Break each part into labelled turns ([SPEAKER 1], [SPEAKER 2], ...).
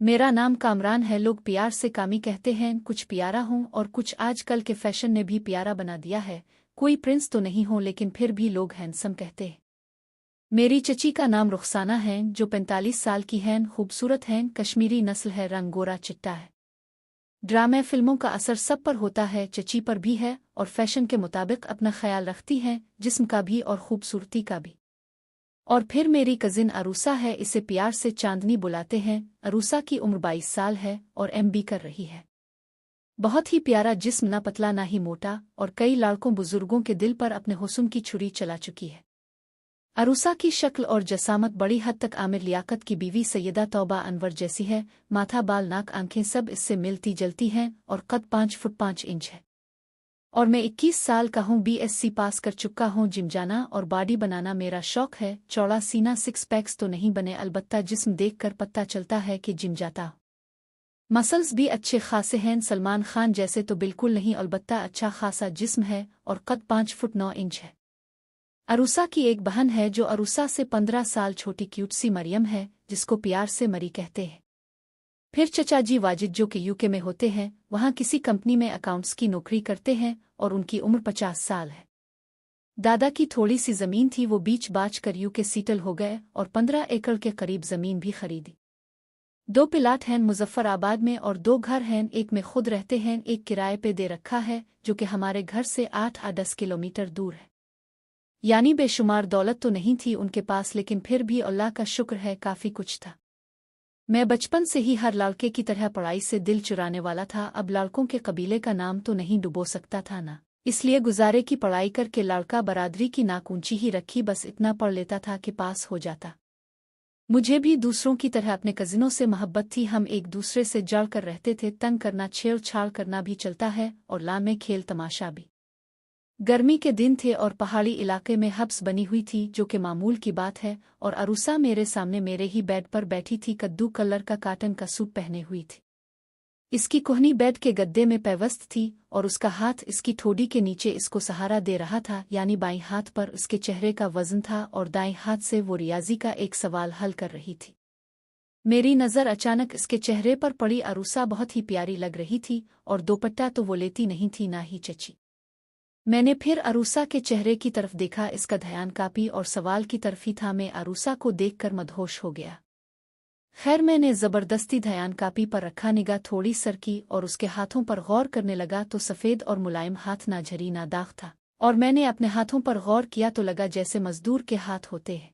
[SPEAKER 1] मेरा नाम कामरान है। लोग प्यार से कामी कहते हैं। कुछ प्यारा हूँ और कुछ आजकल के फैशन ने भी प्यारा बना दिया है। कोई प्रिंस तो नहीं हूँ लेकिन फिर भी लोग हैंडसम कहते हैं। मेरी चची का नाम रुखसाना है, जो 45 साल की हैं, खूबसूरत हैं, कश्मीरी नस्ल है, रंग गोरा चिट्टा है। ड्रामे फिल्मों का असर सब पर होता है, चची पर भी है, और फैशन के मुताबिक अपना ख्याल रखती हैं, जिस्म का भी और खूबसूरती का भी। और फिर मेरी कजिन अरूसा है, इसे प्यार से चांदनी बुलाते हैं। अरूसा की उम्र 22 साल है और एमबी कर रही है। बहुत ही प्यारा जिस्म, ना पतला ना ही मोटा, और कई लड़कों बुजुर्गों के दिल पर अपने हुस्न की छुरी चला चुकी है। अरूसा की शक्ल और जसामत बड़ी हद तक आमिर लियाकत की बीवी सैयदा तौबा अनवर जैसी है। माथा, बाल, नाक, आंखें सब इससे मिलती जलती हैं, और कद 5 फुट 5 इंच है। और मैं 21 साल का हूँ, बीएससी पास कर चुका हूँ। जिम जाना और बॉडी बनाना मेरा शौक है। चौड़ा सीना, 6 पैक्स तो नहीं बने, अलबत्ता जिस्म देखकर पता चलता है कि जिम जाता। मसल्स भी अच्छे खासे हैं, सलमान खान जैसे तो बिल्कुल नहीं, अलबत्ता अच्छा खासा जिस्म है, और कद 5 फुट 9 इंच है। अरूसा की एक बहन है जो अरूसा से 15 साल छोटी, क्यूट सी मरियम है, जिसको प्यार से मरी कहते हैं। फिर चचा जी वाजिद जो कि यूके में होते हैं, वहाँ किसी कंपनी में अकाउंट्स की नौकरी करते हैं, और उनकी उम्र 50 साल है। दादा की थोड़ी सी ज़मीन थी, वो बीच बाच कर यूके सीटल हो गए और 15 एकड़ के करीब ज़मीन भी खरीदी। 2 प्लाट हैं मुजफ्फराबाद में, और 2 घर हैं, एक में खुद रहते हैं, एक किराए पे दे रखा है, जो कि हमारे घर से 8 या 10 किलोमीटर दूर है। यानी बेशुमार दौलत तो नहीं थी उनके पास, लेकिन फिर भी अल्लाह का शुक्र है काफ़ी कुछ था। मैं बचपन से ही हर लड़के की तरह पढ़ाई से दिल चुराने वाला था। अब लड़कों के कबीले का नाम तो नहीं डुबो सकता था ना, इसलिए गुजारे की पढ़ाई करके लड़का बरादरी की नाक ऊंची ही रखी, बस इतना पढ़ लेता था कि पास हो जाता। मुझे भी दूसरों की तरह अपने कजिनों से मोहब्बत थी। हम एक दूसरे से जड़ कर रहते थे। तंग करना, छेड़छाड़ करना भी चलता है, और ला में खेल तमाशा भी। गर्मी के दिन थे और पहाड़ी इलाके में हब्स बनी हुई थी, जो कि मामूल की बात है। और अरूसा मेरे सामने मेरे ही बेड पर बैठी थी, कद्दू कलर का काटन का सूट पहने हुई थी। इसकी कोहनी बेड के गद्दे में पैवस्त थी, और उसका हाथ इसकी ठोडी के नीचे इसको सहारा दे रहा था, यानी बाईं हाथ पर उसके चेहरे का वजन था, और दाएं हाथ से वो रियाजी का एक सवाल हल कर रही थी। मेरी नज़र अचानक इसके चेहरे पर पड़ी। अरूसा बहुत ही प्यारी लग रही थी, और दोपट्टा तो वो लेती नहीं थी, ना ही चची। मैंने फिर अरूसा के चेहरे की तरफ देखा, इसका ध्यान कापी और सवाल की तरफ ही था। मैं अरूसा को देखकर मदहोश हो गया। खैर, मैंने ज़बरदस्ती ध्यान कापी पर रखा, निगाह थोड़ी सरकी और उसके हाथों पर गौर करने लगा, तो सफ़ेद और मुलायम हाथ, ना झरी ना दाग था। और मैंने अपने हाथों पर गौर किया तो लगा जैसे मजदूर के हाथ होते हैं।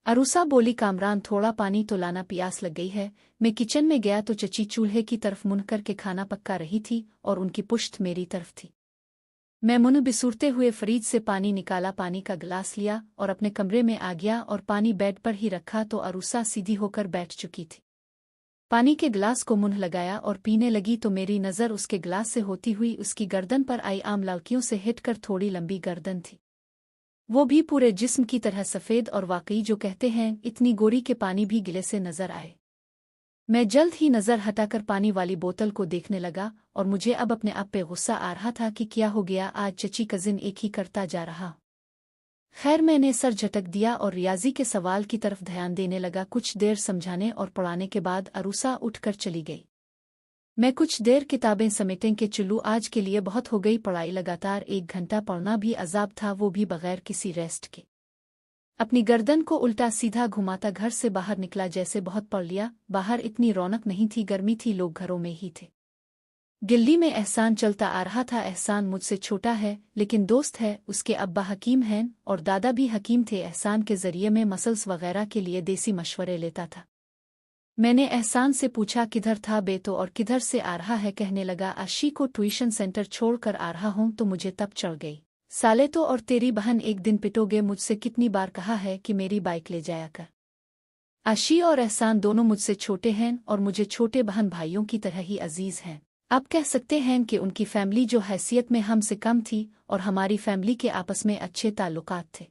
[SPEAKER 1] अरूसा बोली, कामरान थोड़ा पानी तो लाना, प्यास लग गई है। मैं किचन में गया तो चची चूल्हे की तरफ मुड़ करके खाना पका रही थी, और उनकी पुश्त मेरी तरफ थी। मैं मुँह बिसूरते हुए फ्रिज से पानी निकाला, पानी का गिलास लिया और अपने कमरे में आ गया, और पानी बेड पर ही रखा तो अरूसा सीधी होकर बैठ चुकी थी। पानी के गिलास को मुंह लगाया और पीने लगी, तो मेरी नज़र उसके गिलास से होती हुई उसकी गर्दन पर आई। आम लड़कियों से हिटकर थोड़ी लंबी गर्दन थी, वो भी पूरे जिस्म की तरह सफ़ेद, और वाकई जो कहते हैं इतनी गोरी के पानी भी गिले से नजर आए। मैं जल्द ही नज़र हटाकर पानी वाली बोतल को देखने लगा, और मुझे अब अपने आप पे गुस्सा आ रहा था कि क्या हो गया, आज चची कजिन एक ही करता जा रहा। खैर, मैंने सर झटक दिया और रियाजी के सवाल की तरफ ध्यान देने लगा। कुछ देर समझाने और पढ़ाने के बाद अरूसा उठकर चली गई। मैं कुछ देर किताबें समेटने के चलूँ, आज के लिए बहुत हो गई पढ़ाई। लगातार 1 घंटा पढ़ना भी अजाब था, वो भी बगैर किसी रेस्ट के। अपनी गर्दन को उल्टा सीधा घुमाता घर से बाहर निकला, जैसे बहुत पढ़ लिया। बाहर इतनी रौनक नहीं थी, गर्मी थी, लोग घरों में ही थे। दिल्ली में एहसान चलता आ रहा था। एहसान मुझसे छोटा है, लेकिन दोस्त है। उसके अब्बा हकीम हैं और दादा भी हकीम थे। एहसान के जरिए में मसल्स वगैरह के लिए देसी मशवरे लेता था। मैंने एहसान से पूछा, किधर था बे, तो और किधर से आ रहा है। कहने लगा, आशी को ट्यूशन सेंटर छोड़कर आ रहा हूँ। तो मुझे तब चढ़ गई, साले तो और तेरी बहन एक दिन पिटोगे। मुझसे कितनी बार कहा है कि मेरी बाइक ले जाया कर। आशी और एहसान दोनों मुझसे छोटे हैं, और मुझे छोटे बहन भाइयों की तरह ही अजीज हैं। आप कह सकते हैं कि उनकी फैमिली जो हैसियत में हमसे कम थी, और हमारी फैमिली के आपस में अच्छे ताल्लुकात थे।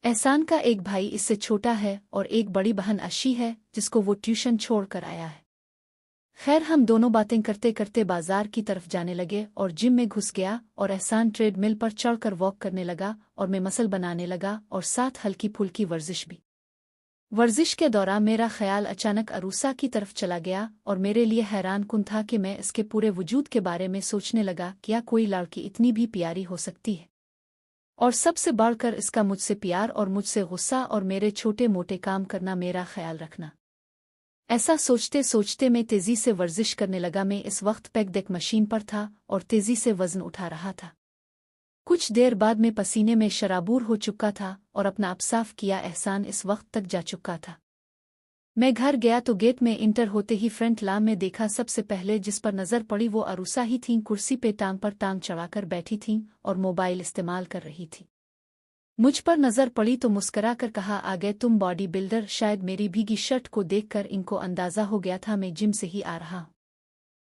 [SPEAKER 1] एहसान का एक भाई इससे छोटा है, और एक बड़ी बहन आशी है, जिसको वो ट्यूशन छोड़ कर आया है। खैर, हम दोनों बातें करते करते बाजार की तरफ जाने लगे, और जिम में घुस गया, और एहसान ट्रेडमिल पर चढ़कर वॉक करने लगा, और मैं मसल बनाने लगा, और साथ हल्की फुल्की वर्जिश भी। वर्जिश के दौरान मेरा ख्याल अचानक अरूसा की तरफ चला गया और मेरे लिए हैरान कुन था कि मैं इसके पूरे वजूद के बारे में सोचने लगा, क्या कोई लड़की इतनी भी प्यारी हो सकती है? और सबसे बढ़कर इसका मुझसे प्यार और मुझसे गुस्सा और मेरे छोटे मोटे काम करना, मेरा ख्याल रखना। ऐसा सोचते सोचते मैं तेजी से वर्जिश करने लगा। मैं इस वक्त पैक डेक मशीन पर था और तेजी से वजन उठा रहा था। कुछ देर बाद मैं पसीने में शराबूर हो चुका था और अपना आप साफ किया एहसान इस वक्त तक जा चुका था। मैं घर गया तो गेट में इंटर होते ही फ्रंट लॉन में देखा। सबसे पहले जिस पर नजर पड़ी वो अरूसा ही थीं। कुर्सी पे टांग पर टांग चढ़ाकर बैठी थीं और मोबाइल इस्तेमाल कर रही थी। मुझ पर नजर पड़ी तो मुस्करा कर कहा, आ गए तुम बॉडी बिल्डर। शायद मेरी भीगी शर्ट को देखकर इनको अंदाजा हो गया था मैं जिम से ही आ रहा हूं।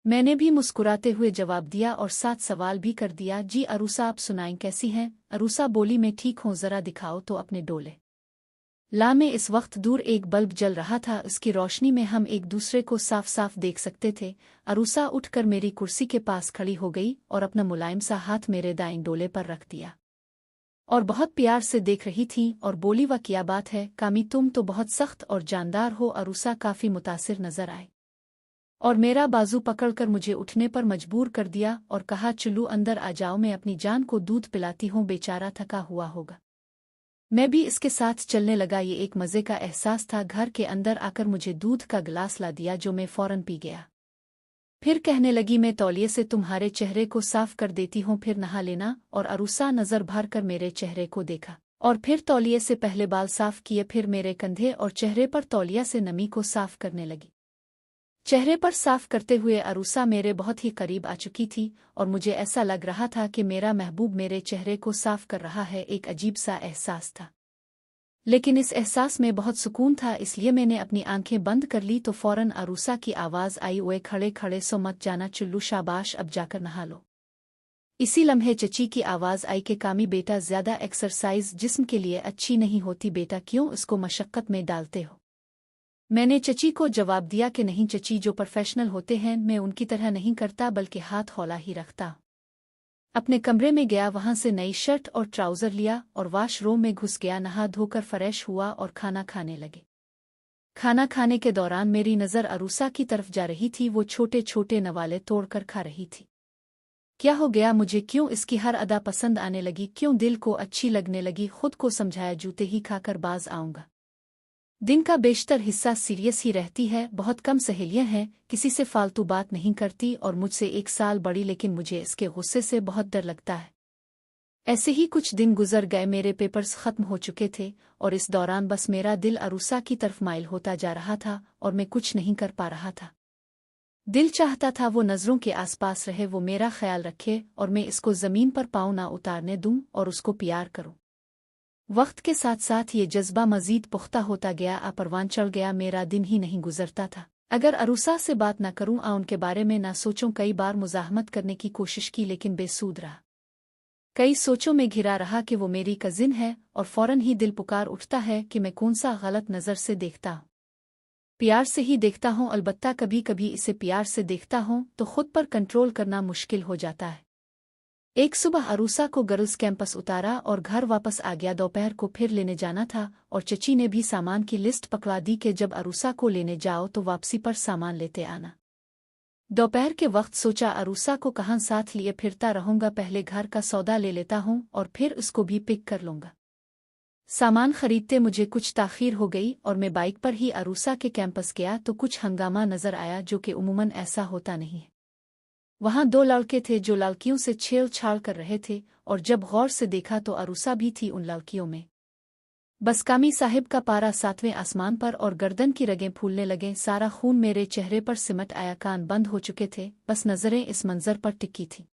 [SPEAKER 1] मैंने भी मुस्कुराते हुए जवाब दिया और साथ सवाल भी कर दिया, जी अरूसा आप सुनाएं कैसी हैं? अरूसा बोली, मैं ठीक हूँ, जरा दिखाओ तो अपने डोले। ला में इस वक्त दूर एक बल्ब जल रहा था। इसकी रोशनी में हम एक दूसरे को साफ साफ देख सकते थे। अरूसा उठकर मेरी कुर्सी के पास खड़ी हो गई और अपना मुलायम सा हाथ मेरे दाएं डोले पर रख दिया और बहुत प्यार से देख रही थी और बोली, वाह क्या बात है कामी, तुम तो बहुत सख्त और जानदार हो। अरूसा काफी मुतासिर नजर आए और मेरा बाजू पकड़कर मुझे उठने पर मजबूर कर दिया और कहा, चलू अंदर आ जाओ, मैं अपनी जान को दूध पिलाती हूँ, बेचारा थका हुआ होगा। मैं भी इसके साथ चलने लगा। ये एक मजे का एहसास था। घर के अंदर आकर मुझे दूध का गिलास ला दिया जो मैं फौरन पी गया। फिर कहने लगी, मैं तौलिए से तुम्हारे चेहरे को साफ कर देती हूँ, फिर नहा लेना। और अरूसा नजर भर कर मेरे चेहरे को देखा और फिर तौलिए से पहले बाल साफ किए, फिर मेरे कंधे और चेहरे पर तौलिया से नमी को साफ करने लगी। चेहरे पर साफ करते हुए अरूसा मेरे बहुत ही करीब आ चुकी थी और मुझे ऐसा लग रहा था कि मेरा महबूब मेरे चेहरे को साफ कर रहा है। एक अजीब सा एहसास था, लेकिन इस एहसास में बहुत सुकून था, इसलिए मैंने अपनी आंखें बंद कर ली तो फौरन अरूसा की आवाज आई, ओए खड़े खड़े सो मत जाना चुल्लू, शाबाश अब जाकर नहा लो। इसी लम्हे चची की आवाज आई कि कामी बेटा, ज्यादा एक्सरसाइज जिस्म के लिए अच्छी नहीं होती बेटा, क्यों इसको मशक्कत में डालते हो? मैंने चची को जवाब दिया कि नहीं चची, जो प्रोफेशनल होते हैं मैं उनकी तरह नहीं करता, बल्कि हाथ हौला ही रखता। अपने कमरे में गया, वहां से नई शर्ट और ट्राउजर लिया और वॉशरूम में घुस गया, नहा धोकर फ्रेश हुआ और खाना खाने लगे। खाना खाने के दौरान मेरी नज़र अरूसा की तरफ जा रही थी। वो छोटे छोटे नवाले तोड़कर खा रही थी। क्या हो गया मुझे? क्यों इसकी हर अदा पसंद आने लगी? क्यों दिल को अच्छी लगने लगी? खुद को समझाया, जूते ही खाकर बाज आऊंगा। दिन का बेशतर हिस्सा सीरियस ही रहती है, बहुत कम सहेलियां हैं, किसी से फालतू बात नहीं करती और मुझसे 1 साल बड़ी, लेकिन मुझे इसके गुस्से से बहुत डर लगता है। ऐसे ही कुछ दिन गुजर गए, मेरे पेपर्स खत्म हो चुके थे और इस दौरान बस मेरा दिल अरूसा की तरफ माइल होता जा रहा था और मैं कुछ नहीं कर पा रहा था। दिल चाहता था वो नज़रों के आसपास रहे, वो मेरा ख्याल रखे और मैं इसको ज़मीन पर पाँव ना उतारने दूं और उसको प्यार करूं। वक्त के साथ साथ ये जज्बा मजीद पुख्ता होता गया, परवान चढ़ गया। मेरा दिन ही नहीं गुजरता था अगर अरूसा से बात ना करूं, उनके बारे में ना सोचूं। कई बार मुज़ाहमत करने की कोशिश की लेकिन बेसूद रहा। कई सोचों में घिरा रहा कि वो मेरी कजिन है और फौरन ही दिल पुकार उठता है कि मैं कौन सा गलत नज़र से देखता हूँ। प्यार से ही देखता हूँ, अलबत्ता कभी कभी इसे प्यार से देखता हूँ तो खुद पर कंट्रोल करना मुश्किल हो जाता है। एक सुबह अरूसा को गर्ल्स कैंपस उतारा और घर वापस आ गया। दोपहर को फिर लेने जाना था और चची ने भी सामान की लिस्ट पकड़ा दी कि जब अरूसा को लेने जाओ तो वापसी पर सामान लेते आना। दोपहर के वक्त सोचा अरूसा को कहाँ साथ लिए फिरता रहूंगा, पहले घर का सौदा ले लेता हूँ और फिर उसको भी पिक कर लूंगा। सामान खरीदते मुझे कुछ ताखीर हो गई और मैं बाइक पर ही अरूसा के कैंपस गया तो कुछ हंगामा नजर आया, जो कि उमूमन ऐसा होता नहीं है। वहां 2 लड़के थे जो लड़कियों से छेड़छाड़ कर रहे थे और जब गौर से देखा तो अरूसा भी थी उन लड़कियों में। बस कामी साहिब का पारा 7वें आसमान पर और गर्दन की रगें फूलने लगे। सारा खून मेरे चेहरे पर सिमट आया, कान बंद हो चुके थे, बस नजरें इस मंजर पर टिकी थी।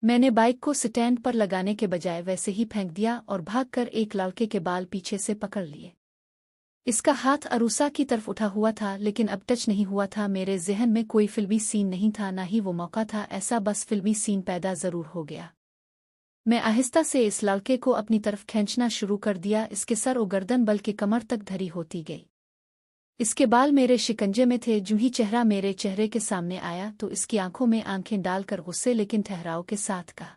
[SPEAKER 1] मैंने बाइक को स्टैंड पर लगाने के बजाय वैसे ही फेंक दिया और भागकर एक लड़के के बाल पीछे से पकड़ लिए। इसका हाथ अरूसा की तरफ उठा हुआ था लेकिन अब टच नहीं हुआ था। मेरे ज़हन में कोई फिल्मी सीन नहीं था, ना ही वो मौका था ऐसा, बस फिल्मी सीन पैदा जरूर हो गया। मैं आहिस्ता से इस लड़के को अपनी तरफ खींचना शुरू कर दिया। इसके सर और गर्दन बल्कि कमर तक धरी होती गई। इसके बाल मेरे शिकंजे में थे। जूं ही चेहरा मेरे चेहरे के सामने आया तो इसकी आंखों में आंखें डालकर गुस्से लेकिन ठहराव के साथ कहा,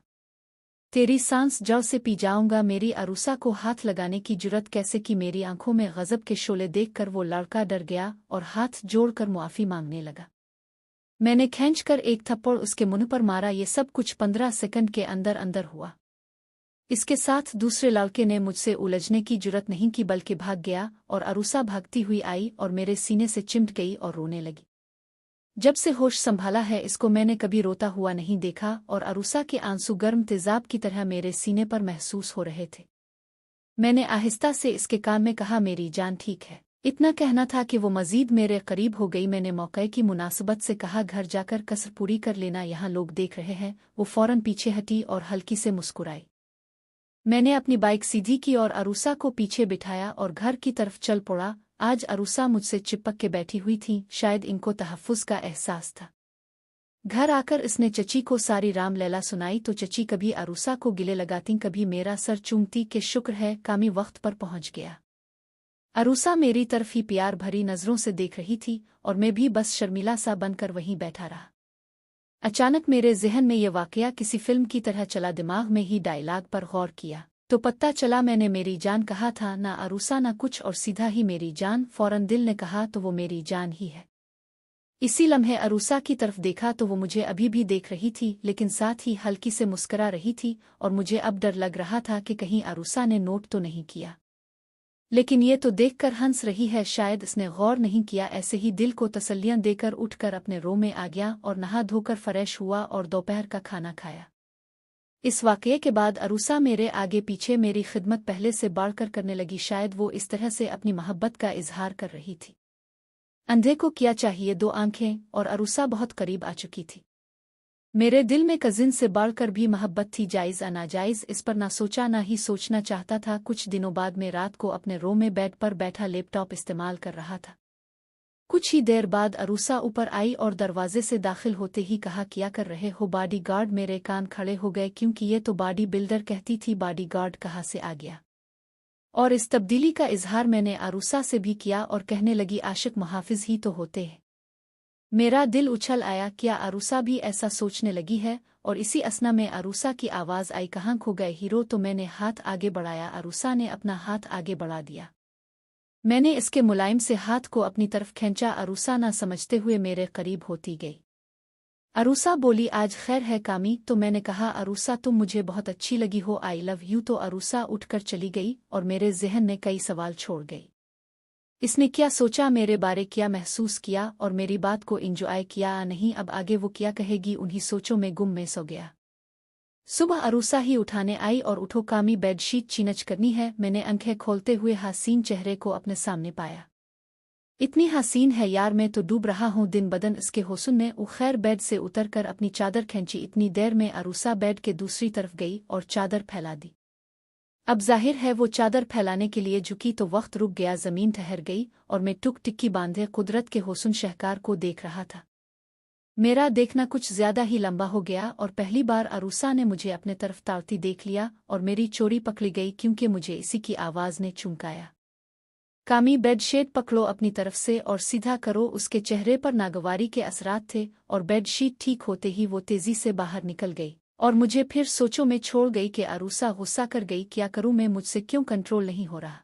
[SPEAKER 1] तेरी सांस जड़ से पी जाऊंगा। मेरी अरूसा को हाथ लगाने की जुर्रत कैसे की? मेरी आंखों में गजब के शोले देखकर वो लड़का डर गया और हाथ जोड़कर मुआफी मांगने लगा। मैंने खींचकर एक थप्पड़ उसके मुंह पर मारा। ये सब कुछ 15 सेकंड के अंदर अंदर हुआ। इसके साथ दूसरे लड़के ने मुझसे उलझने की जुर्रत नहीं की बल्कि भाग गया और अरूसा भागती हुई आई और मेरे सीने से चिमट गई और रोने लगी। जब से होश संभाला है इसको मैंने कभी रोता हुआ नहीं देखा और अरूसा के आंसू गर्म तेजाब की तरह मेरे सीने पर महसूस हो रहे थे। मैंने आहिस्ता से इसके कान में कहा, मेरी जान ठीक है। इतना कहना था कि वो मजीद मेरे करीब हो गई। मैंने मौके की मुनासबत से कहा, घर जाकर कसर पूरी कर लेना, यहाँ लोग देख रहे हैं। वो फौरन पीछे हटी और हल्की से मुस्कुराई। मैंने अपनी बाइक सीधी की और अरूसा को पीछे बिठाया और घर की तरफ चल पड़ा। आज अरूसा मुझसे चिपक के बैठी हुई थी, शायद इनको तहफ़्फ़ुज़ का एहसास था। घर आकर इसने चची को सारी रामलीला सुनाई तो चची कभी अरूसा को गिले लगाती, कभी मेरा सर चूमती कि शुक्र है कामी वक्त पर पहुंच गया। अरूसा मेरी तरफ ही प्यार भरी नज़रों से देख रही थी और मैं भी बस शर्मिला सा बनकर वहीं बैठा रहा। अचानक मेरे ज़हन में ये वाक़या किसी फिल्म की तरह चला। दिमाग में ही डायलॉग पर गौर किया तो पता चला मैंने मेरी जान कहा था, ना अरूसा ना कुछ और सीधा ही मेरी जान। फौरन दिल ने कहा तो वो मेरी जान ही है। इसी लम्हे अरूसा की तरफ देखा तो वो मुझे अभी भी देख रही थी, लेकिन साथ ही हल्की से मुस्करा रही थी और मुझे अब डर लग रहा था कि कहीं अरूसा ने नोट तो नहीं किया। लेकिन ये तो देखकर हंस रही है, शायद इसने गौर नहीं किया। ऐसे ही दिल को तसल्लियां देकर उठकर अपने रूम में आ गया और नहा धोकर फ्रेश हुआ और दोपहर का खाना खाया। इस वाक़ये के बाद अरूसा मेरे आगे पीछे मेरी खिदमत पहले से बढ़कर करने लगी। शायद वो इस तरह से अपनी मोहब्बत का इजहार कर रही थी। अंधे को क्या चाहिए, दो आंखें, और अरूसा बहुत करीब आ चुकी थी। मेरे दिल में कजिन से बढ़कर भी मोहब्बत थी, जायज़ नाजायज़ इस पर ना सोचा ना ही सोचना चाहता था। कुछ दिनों बाद मैं रात को अपने रूम में बेड पर बैठा लैपटॉप इस्तेमाल कर रहा था। कुछ ही देर बाद अरूसा ऊपर आई और दरवाजे से दाखिल होते ही कहा, क्या कर रहे हो बॉडीगार्ड? मेरे कान खड़े हो गए क्योंकि ये तो बॉडी बिल्डर कहती थी, बॉडीगार्ड कहाँ से आ गया? और इस तब्दीली का इजहार मैंने अरूसा से भी किया और कहने लगी, आशिक मुहाफिज ही तो होते हैं। मेरा दिल उछल आया, क्या अरूसा भी ऐसा सोचने लगी है? और इसी असना में अरूसा की आवाज़ आई, कहाँ खो गए हीरो? तो मैंने हाथ आगे बढ़ाया। अरूसा ने अपना हाथ आगे बढ़ा दिया। मैंने इसके मुलायम से हाथ को अपनी तरफ खींचा। अरूसा ना समझते हुए मेरे करीब होती गई। अरूसा बोली, आज खैर है कामी? तो मैंने कहा, अरूसा तुम मुझे बहुत अच्छी लगी हो, आई लव यू। तो अरूसा उठकर चली गई और मेरे जहन ने कई सवाल छोड़ गई। इसने क्या सोचा मेरे बारे, क्या महसूस किया और मेरी बात को एंजॉय किया या नहीं? अब आगे वो क्या कहेगी, उन्हीं सोचों में गुम में सो गया। सुबह अरूसा ही उठाने आई और उठो कामी, बेडशीट चेंज करनी है। मैंने आंखें खोलते हुए हसीन चेहरे को अपने सामने पाया। इतनी हसीन है यार, मैं तो डूब रहा हूँ दिन बदन इसके हुस्न में। वो खैर बेड से उतरकर अपनी चादर खींची। इतनी देर में अरूसा बेड के दूसरी तरफ गई और चादर फैला दी। अब जाहिर है वो चादर फैलाने के लिए झुकी तो वक्त रुक गया, जमीन ठहर गई और मैं टुक टिक्की बांधे कुदरत के हुस्न शहकार को देख रहा था। मेरा देखना कुछ ज्यादा ही लंबा हो गया और पहली बार अरूसा ने मुझे अपने तरफ ताड़ती देख लिया और मेरी चोरी पकड़ी गई क्योंकि मुझे इसी की आवाज़ ने चुमकाया। कामी, बेडशीट पकड़ो अपनी तरफ से और सीधा करो। उसके चेहरे पर नागवारी के असरात थे और बेडशीट ठीक होते ही वो तेजी से बाहर निकल गई और मुझे फिर सोचों में छोड़ गई कि अरूसा गुस्सा कर गई। क्या करूं मैं, मुझसे क्यों कंट्रोल नहीं हो रहा?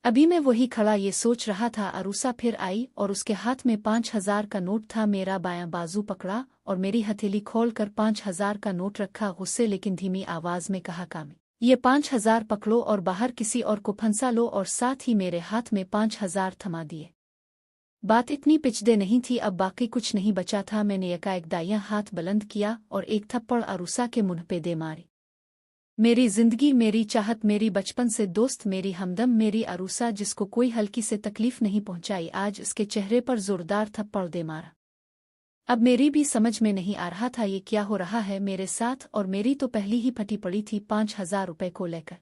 [SPEAKER 1] अभी मैं वही खड़ा ये सोच रहा था, अरूसा फिर आई और उसके हाथ में 5,000 का नोट था। मेरा बायां बाजू पकड़ा और मेरी हथेली खोलकर 5,000 का नोट रखा। गुस्से लेकिन धीमी आवाज में कहा, कामी, ये 5,000 पकड़ो और बाहर किसी और को फंसा लो। और साथ ही मेरे हाथ में 5,000 थमा दिए। बात इतनी पिचदे नहीं थी, अब बाकी कुछ नहीं बचा था। मैंने एकाएक दायां हाथ बुलंद किया और एक थप्पड़ अरूसा के मुंह पे दे मारी। मेरी जिंदगी, मेरी चाहत, मेरी बचपन से दोस्त, मेरी हमदम, मेरी अरूसा जिसको कोई हल्की से तकलीफ नहीं पहुंचाई, आज इसके चेहरे पर जोरदार थप्पड़ दे मारा। अब मेरी भी समझ में नहीं आ रहा था ये क्या हो रहा है मेरे साथ, और मेरी तो पहली ही फटी पड़ी थी 5,000 रुपए को लेकर।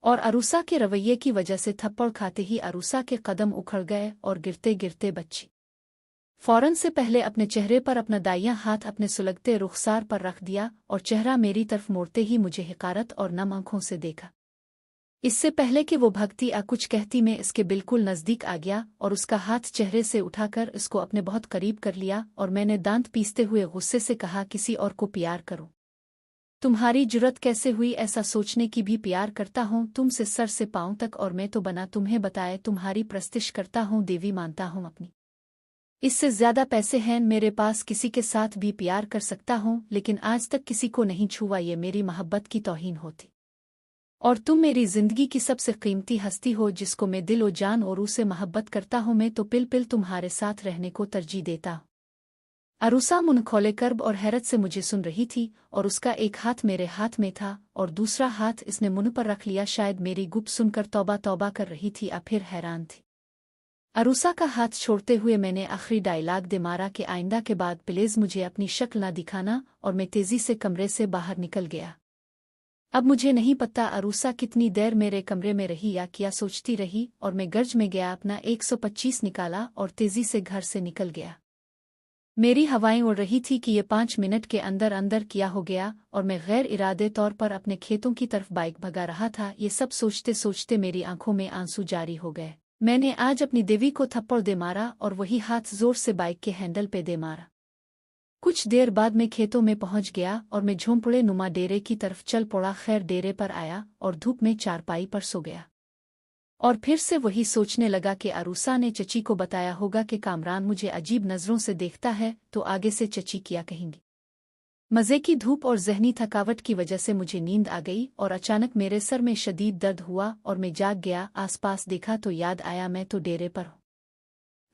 [SPEAKER 1] और अरूसा के रवैये की वजह से थप्पड़ खाते ही अरूसा के कदम उखड़ गए और गिरते गिरते बची। फौरन से पहले अपने चेहरे पर अपना दायां हाथ अपने सुलगते रुखसार पर रख दिया और चेहरा मेरी तरफ मोड़ते ही मुझे हिकारत और नम आंखों से देखा। इससे पहले कि वो भगती आ कुछ कहती, मैं इसके बिल्कुल नजदीक आ गया और उसका हाथ चेहरे से उठाकर इसको अपने बहुत करीब कर लिया और मैंने दांत पीसते हुए गुस्से से कहा, किसी और को प्यार करो। तुम्हारी जुर्रत कैसे हुई ऐसा सोचने की भी प्यार करता हूँ तुमसे सर से पाँव तक और मैं तो बना तुम्हें बताए तुम्हारी प्रस्तिश करता हूँ देवी मानता हूँ अपनी। इससे ज्यादा पैसे हैं मेरे पास किसी के साथ भी प्यार कर सकता हूँ लेकिन आज तक किसी को नहीं छुआ ये मेरी मोहब्बत की तौहीन होती। और तुम मेरी जिंदगी की सबसे कीमती हस्ती हो जिसको मैं दिल और जान और उसे मोहब्बत करता हूँ मैं तो पिल पिल तुम्हारे साथ रहने को तरजीह देता हूँ। अरूसा मुन खोले कर्ब और हैरत से मुझे सुन रही थी और उसका एक हाथ मेरे हाथ में था और दूसरा हाथ इसने मुन पर रख लिया शायद मेरी गुप्त सुनकर तौबा तौबा कर रही थी अब फिर हैरान थी। अरूसा का हाथ छोड़ते हुए मैंने आखिरी डायलॉग दे मारा कि आइंदा के बाद प्लीज मुझे अपनी शक्ल ना दिखाना और मैं तेजी से कमरे से बाहर निकल गया। अब मुझे नहीं पता अरूसा कितनी देर मेरे कमरे में रही या क्या सोचती रही और मैं गर्ज में गया अपना 125 निकाला और तेजी से घर से निकल गया। मेरी हवाएं उड़ रही थी कि ये 5 मिनट के अंदर अंदर क्या हो गया और मैं गैर इरादे तौर पर अपने खेतों की तरफ बाइक भगा रहा था। ये सब सोचते सोचते मेरी आंखों में आंसू जारी हो गए। मैंने आज अपनी देवी को थप्पड़ दे मारा और वही हाथ जोर से बाइक के हैंडल पे दे मारा। कुछ देर बाद मैं खेतों में पहुंच गया और मैं झोंपड़े नुमा डेरे की तरफ चल पड़ा। खैर डेरे पर आया और धूप में चारपाई पर सो गया और फिर से वही सोचने लगा कि अरूसा ने चची को बताया होगा कि कामरान मुझे अजीब नजरों से देखता है तो आगे से चची क्या कहेंगी। मज़े की धूप और जहनी थकावट की वजह से मुझे नींद आ गई और अचानक मेरे सर में शदीद दर्द हुआ और मैं जाग गया। आसपास देखा तो याद आया मैं तो डेरे पर हूँ।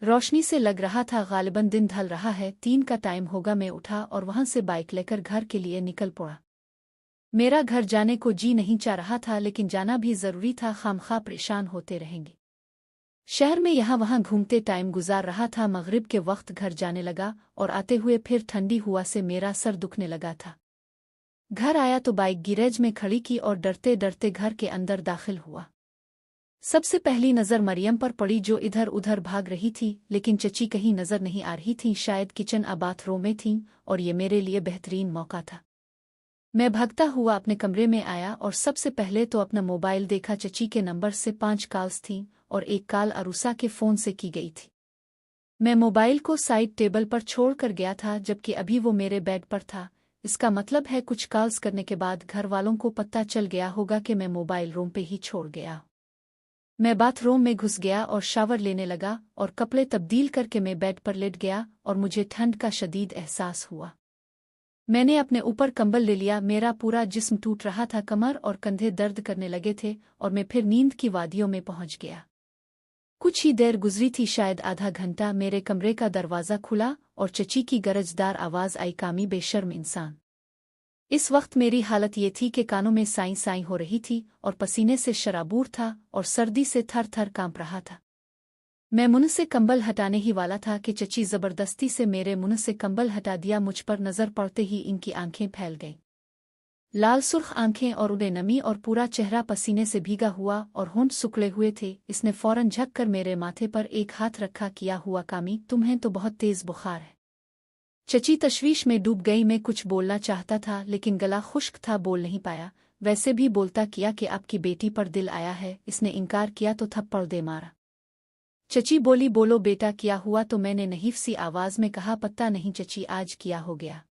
[SPEAKER 1] रोशनी से लग रहा था गालिबन दिन ढल रहा है 3 का टाइम होगा। मैं उठा और वहां से बाइक लेकर घर के लिए निकल पड़ा। मेरा घर जाने को जी नहीं चाह रहा था लेकिन जाना भी जरूरी था खामखा परेशान होते रहेंगे। शहर में यहाँ वहाँ घूमते टाइम गुजार रहा था। मगरिब के वक्त घर जाने लगा और आते हुए फिर ठंडी हुआ से मेरा सर दुखने लगा था। घर आया तो बाइक गैरेज में खड़ी की और डरते डरते घर के अंदर दाखिल हुआ। सबसे पहली नज़र मरियम पर पड़ी जो इधर उधर भाग रही थी लेकिन चची कहीं नज़र नहीं आ रही थी। शायद किचन या बाथरूम में थीं और ये मेरे लिए बेहतरीन मौका था। मैं भागता हुआ अपने कमरे में आया और सबसे पहले तो अपना मोबाइल देखा। चची के नंबर से 5 कॉल्स थीं और एक कॉल अरूसा के फ़ोन से की गई थी। मैं मोबाइल को साइड टेबल पर छोड़ कर गया था जबकि अभी वो मेरे बेड पर था। इसका मतलब है कुछ कॉल्स करने के बाद घर वालों को पता चल गया होगा कि मैं मोबाइल रूम पे ही छोड़ गया। मैं बाथरूम में घुस गया और शावर लेने लगा और कपड़े तब्दील करके मैं बेड पर लेट गया और मुझे ठंड का शदीद एहसास हुआ। मैंने अपने ऊपर कंबल ले लिया। मेरा पूरा जिस्म टूट रहा था, कमर और कंधे दर्द करने लगे थे और मैं फिर नींद की वादियों में पहुंच गया। कुछ ही देर गुजरी थी, शायद आधा घंटा। मेरे कमरे का दरवाज़ा खुला और चची की गरजदार आवाज़ आई, कामी बेशर्म इंसान। इस वक्त मेरी हालत ये थी कि कानों में साई साई हो रही थी और पसीने से शराबूर था और सर्दी से थर थर कांप रहा था। मैं मुंह से कंबल हटाने ही वाला था कि चची जबरदस्ती से मेरे मुंह से कंबल हटा दिया। मुझ पर नजर पड़ते ही इनकी आंखें फैल गईं, लाल सुर्ख आंखें और उन्हें नमी और पूरा चेहरा पसीने से भीगा हुआ और होंठ सुखड़े हुए थे। इसने फौरन झक कर मेरे माथे पर एक हाथ रखा, किया हुआ कामी, तुम्हें तो बहुत तेज बुखार है। चची तशवीश में डूब गई। मैं कुछ बोलना चाहता था लेकिन गला खुश्क था, बोल नहीं पाया। वैसे भी बोलता किया कि आपकी बेटी पर दिल आया है। इसने इनकार किया तो थप्पड़ दे मारा। चची बोली, बोलो बेटा क्या हुआ? तो मैंने नहीफ सी आवाज में कहा, पता नहीं चची, आज क्या हो गया।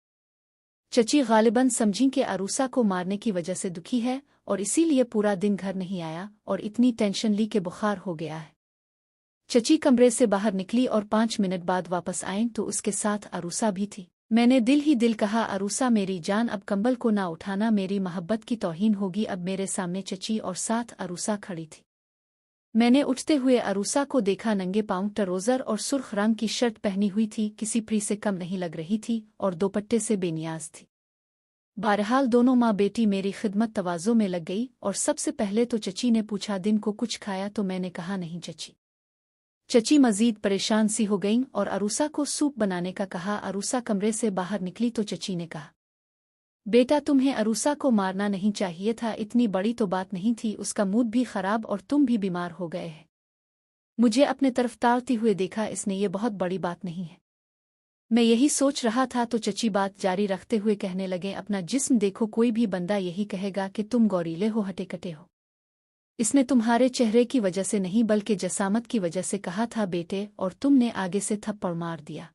[SPEAKER 1] चची गालिबन समझी कि अरूसा को मारने की वजह से दुखी है और इसीलिए पूरा दिन घर नहीं आया और इतनी टेंशन ली कि बुखार हो गया है। चची कमरे से बाहर निकली और 5 मिनट बाद वापस आए तो उसके साथ अरूसा भी थी। मैंने दिल ही दिल कहा, अरूसा मेरी जान, अब कंबल को ना उठाना, मेरी मोहब्बत की तौहीन होगी। अब मेरे सामने चची और साथ अरूसा खड़ी थी। मैंने उठते हुए अरूसा को देखा। नंगे पांव, ट्राउजर और सुर्ख रंग की शर्ट पहनी हुई थी, किसी प्री से कम नहीं लग रही थी और दोपट्टे से बेनियाज थी। बहरहाल दोनों माँ बेटी मेरी खिदमत तवाज़ो में लग गई और सबसे पहले तो चची ने पूछा, दिन को कुछ खाया? तो मैंने कहा, नहीं चची। चची मजीद परेशान सी हो गईं और अरूसा को सूप बनाने का कहा। अरूसा कमरे से बाहर निकली तो चची ने कहा, बेटा तुम्हें अरूसा को मारना नहीं चाहिए था, इतनी बड़ी तो बात नहीं थी। उसका मूड भी खराब और तुम भी बीमार हो गए हैं। मुझे अपने तरफ ताड़ती हुए देखा, इसने ये बहुत बड़ी बात नहीं है। मैं यही सोच रहा था तो चची बात जारी रखते हुए कहने लगे, अपना जिस्म देखो, कोई भी बंदा यही कहेगा कि तुम गौरीले हो, हटे कटे हो। इसने तुम्हारे चेहरे की वजह से नहीं बल्कि जसामत की वजह से कहा था बेटे, और तुमने आगे से थप्पड़ मार दिया।